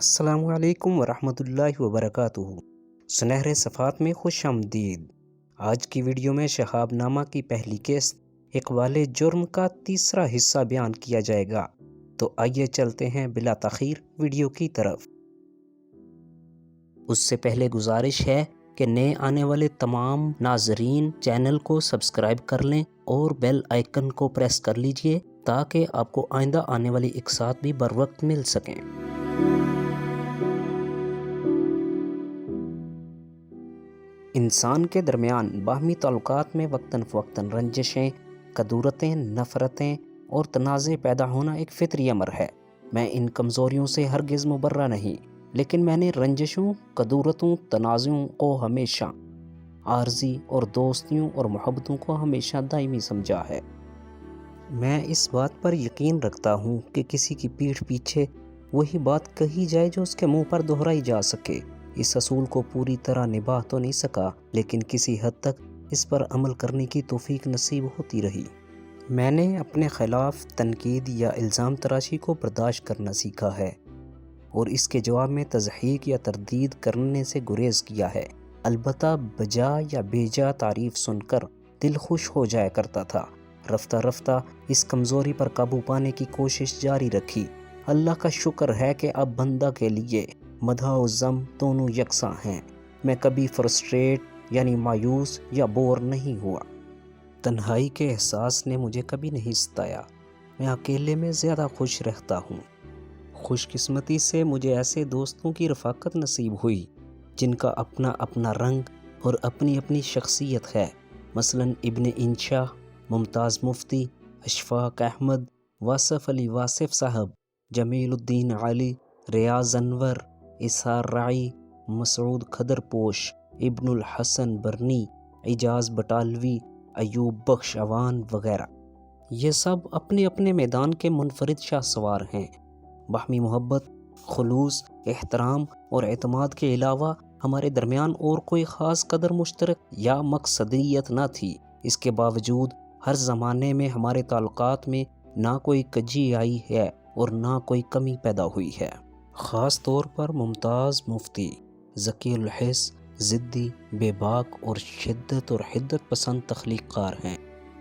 السلام علیکم ورحمۃ اللہ وبرکاتہ۔ سنہرے صفات میں خوش آمدید۔ آج کی ویڈیو میں شہاب نامہ کی پہلی قسط اقبال جرم کا تیسرا حصہ بیان کیا جائے گا، تو آئیے چلتے ہیں بلا تاخیر ویڈیو کی طرف۔ اس سے پہلے گزارش ہے کہ نئے آنے والے تمام ناظرین چینل کو سبسکرائب کر لیں اور بیل آئیکن کو پریس کر لیجئے تاکہ آپ کو آئندہ آنے والی اقساط بھی بر وقت مل سکیں۔ انسان کے درمیان باہمی تعلقات میں وقتاً فوقتاً رنجشیں، کدورتیں، نفرتیں اور تنازع پیدا ہونا ایک فطری امر ہے۔ میں ان کمزوریوں سے ہرگز مبرہ نہیں، لیکن میں نے رنجشوں، کدورتوں، تنازعوں کو ہمیشہ عارضی اور دوستیوں اور محبتوں کو ہمیشہ دائمی سمجھا ہے۔ میں اس بات پر یقین رکھتا ہوں کہ کسی کی پیٹھ پیچھے وہی بات کہی جائے جو اس کے منہ پر دہرائی جا سکے۔ اس اصول کو پوری طرح نبھا تو نہیں سکا، لیکن کسی حد تک اس پر عمل کرنے کی توفیق نصیب ہوتی رہی۔ میں نے اپنے خلاف تنقید یا الزام تراشی کو برداشت کرنا سیکھا ہے اور اس کے جواب میں تضحیک یا تردید کرنے سے گریز کیا ہے۔ البتہ بجا یا بے جا تعریف سن کر دل خوش ہو جایا کرتا تھا۔ رفتہ رفتہ اس کمزوری پر قابو پانے کی کوشش جاری رکھی۔ اللہ کا شکر ہے کہ اب بندہ کے لیے مدح و ذم دونوں یکساں ہیں۔ میں کبھی فرسٹریٹ یعنی مایوس یا بور نہیں ہوا۔ تنہائی کے احساس نے مجھے کبھی نہیں ستایا۔ میں اکیلے میں زیادہ خوش رہتا ہوں۔ خوش قسمتی سے مجھے ایسے دوستوں کی رفاقت نصیب ہوئی جن کا اپنا اپنا رنگ اور اپنی اپنی شخصیت ہے۔ مثلاً ابن انشا، ممتاز مفتی، اشفاق احمد، واصف علی واصف صاحب، جمیل الدین علی، ریاض انور، اسحار راعی، مسعود کھدر پوش، ابن الحسن برنی، اعجاز بٹالوی، ایوب بخش عوان وغیرہ۔ یہ سب اپنے اپنے میدان کے منفرد شاہ سوار ہیں۔ باہمی محبت، خلوص، احترام اور اعتماد کے علاوہ ہمارے درمیان اور کوئی خاص قدر مشترک یا مقصدیت نہ تھی۔ اس کے باوجود ہر زمانے میں ہمارے تعلقات میں نہ کوئی کجی آئی ہے اور نہ کوئی کمی پیدا ہوئی ہے۔ خاص طور پر ممتاز مفتی ذکی الحس، ضدی، بے باک اور شدت اور حدت پسند تخلیق کار ہیں۔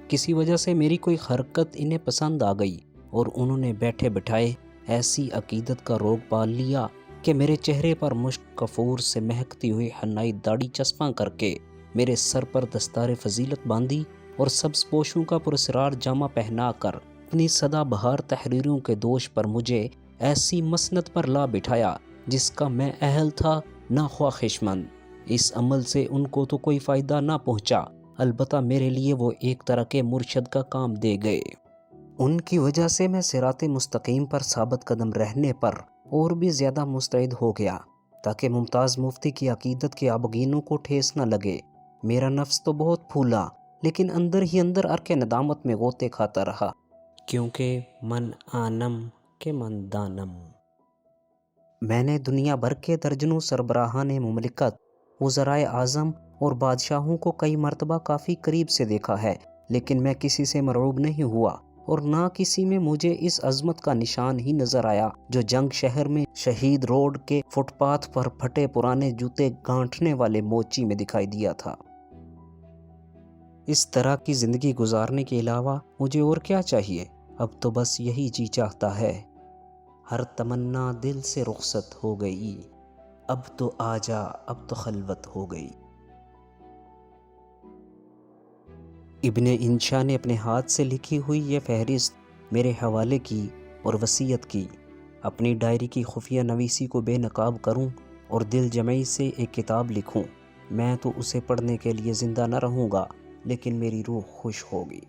کسی وجہ سے میری کوئی حرکت انہیں پسند آ گئی اور انہوں نے بیٹھے بٹھائے ایسی عقیدت کا روگ پال لیا کہ میرے چہرے پر مشک کفور سے مہکتی ہوئی حنائی داڑھی چسپاں کر کے میرے سر پر دستار فضیلت باندھی اور سبز پوشوں کا پراسرار جامہ پہنا کر اپنی سدا بہار تحریروں کے دوش پر مجھے ایسی مسند پر لا بٹھایا جس کا میں اہل تھا نہ خواہشمند۔ اس عمل سے ان کو تو کوئی فائدہ نہ پہنچا، البتہ میرے لیے وہ ایک طرح کے مرشد کا کام دے گئے۔ ان کی وجہ سے میں صراط مستقیم پر ثابت قدم رہنے پر اور بھی زیادہ مستعد ہو گیا تاکہ ممتاز مفتی کی عقیدت کے آبگینوں کو ٹھیس نہ لگے۔ میرا نفس تو بہت پھولا، لیکن اندر ہی اندر عرق ندامت میں غوطے کھاتا رہا، کیونکہ من آنم کے من دانم۔ میں نے دنیا بھر کے درجنوں سربراہان مملکت، وزرائے اعظم اور بادشاہوں کو کئی مرتبہ کافی قریب سے دیکھا ہے، لیکن میں کسی سے مرعوب نہیں ہوا اور نہ کسی میں مجھے اس عظمت کا نشان ہی نظر آیا جو جنگ شہر میں شہید روڈ کے فٹ پاتھ پر پھٹے پرانے جوتے گانٹھنے والے موچی میں دکھائی دیا تھا۔ اس طرح کی زندگی گزارنے کے علاوہ مجھے اور کیا چاہیے؟ اب تو بس یہی جی چاہتا ہے، ہر تمنا دل سے رخصت ہو گئی، اب تو آجا، اب تو خلوت ہو گئی۔ ابن انشا نے اپنے ہاتھ سے لکھی ہوئی یہ فہرست میرے حوالے کی اور وصیت کی، اپنی ڈائری کی خفیہ نویسی کو بے نقاب کروں اور دل جمعی سے ایک کتاب لکھوں۔ میں تو اسے پڑھنے کے لیے زندہ نہ رہوں گا، لیکن میری روح خوش ہوگی۔